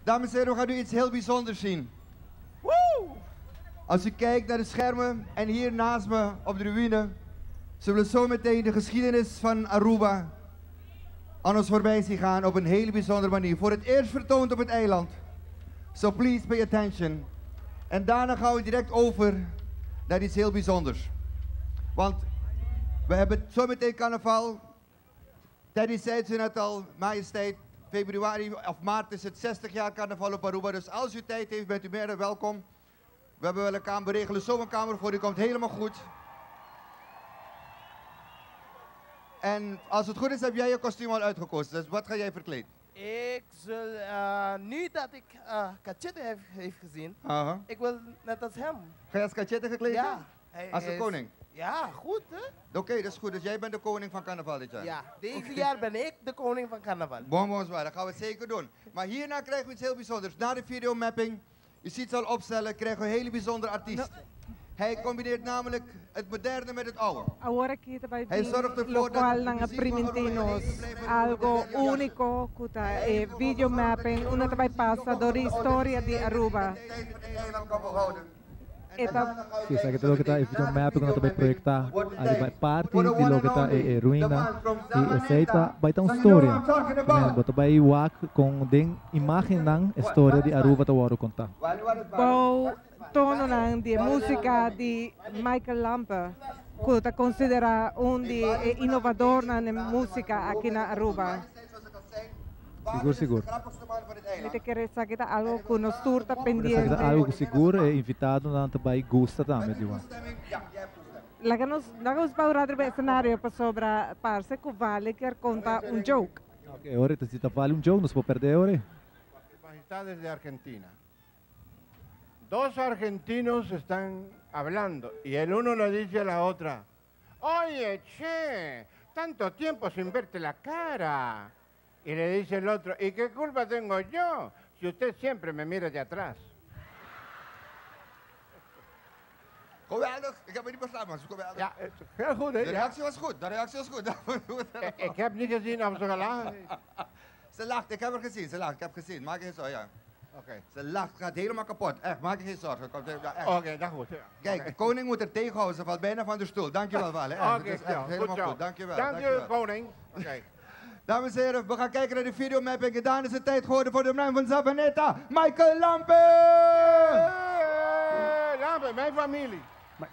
Dames en heren, we gaan nu iets heel bijzonders zien. Woe! Als u kijkt naar de schermen en hier naast me op de ruïne, zullen we zo meteen de geschiedenis van Aruba aan ons voorbij zien gaan op een hele bijzondere manier. Voor het eerst vertoond op het eiland. So please pay attention. En daarna gaan we direct over naar iets heel bijzonders. Want we hebben zo meteen carnaval. Teddy zei het net al, majesteit, februari of maart is het 60 jaar carnaval op Aruba. Dus als u tijd heeft, bent u meer dan welkom. We hebben wel een kamer, we regelen zo een kamer voor u, komt helemaal goed. En als het goed is, heb jij je kostuum al uitgekozen. Dus wat ga jij verkleed? Ik zal, nu dat ik Cachete heeft gezien, ik wil net als hem. Ga je als Cachete gekleed? Ja. Als de koning? Ja, goed hè? Oké, dat is goed. Dus jij bent de koning van carnaval dit jaar? Ja, deze jaar ben ik de koning van carnaval. Bon, zwaar, dat gaan we zeker doen. Maar hierna krijgen we iets heel bijzonders. Na de videomapping, je ziet het al opstellen, krijgen we een hele bijzondere artiest. Hij combineert namelijk het moderne met het oude. Ahora kita by Hij zorgt ervoor dat lokal de ng muziek van Primitinos, Aruba blijven algo blijven jagen. único kuta video mapping una tabay pasa do historia di Aruba. Eta Sì, sa che kita i map ko tabay proyekta ali party di lo kita ruina e seita baita un storia. Kaya boto bay wak kung ding imagen ng istorya di Aruba tawaro konta. bau tono ng di música di Michael Lampe, kuta considera un di innovador na música aqui na Aruba. Siguro. Kita queresa kita algo kuno surta Sa pendiente. kita algo siguro e invitado na tabay gusta tame di wa. Lagos paurado be cenário para sobra parce que vale quer contar un joke. Okay, ora si ta fale un joke, nos può perdere ore. Majestades de Argentina. Dos argentinos están hablando y el uno le dice a la otra, oye, che, tanto tiempo sin verte la cara. Y le dice el otro, ¿y qué culpa tengo yo si usted siempre me mira de atrás? Geweldig, ik heb het niet verstaan, maar het is geweldig. Ja, heel goed, hè? De reactie was goed, de reactie was goed. Ik heb niet gezien of ze gelachen. Ze lacht, ik heb het gezien, ze lacht, ik heb het gezien. Maak je geen zorgen, ja. Oké. Ze lacht, gaat helemaal kapot. Echt, maak je geen zorgen. Ja, echt. Oké, dat goed. Kijk, de koning moet er tegenhouden, ze valt bijna van de stoel. Dankjewel, Vale. Oké, Helemaal zo. goed, dankjewel. Dank u, koning. Oké. Dames en heren, we gaan kijken naar de videomapping. En dan is het tijd geworden voor de man van Zavaneta, Michael Lampe! Lampe, mijn familie. Maar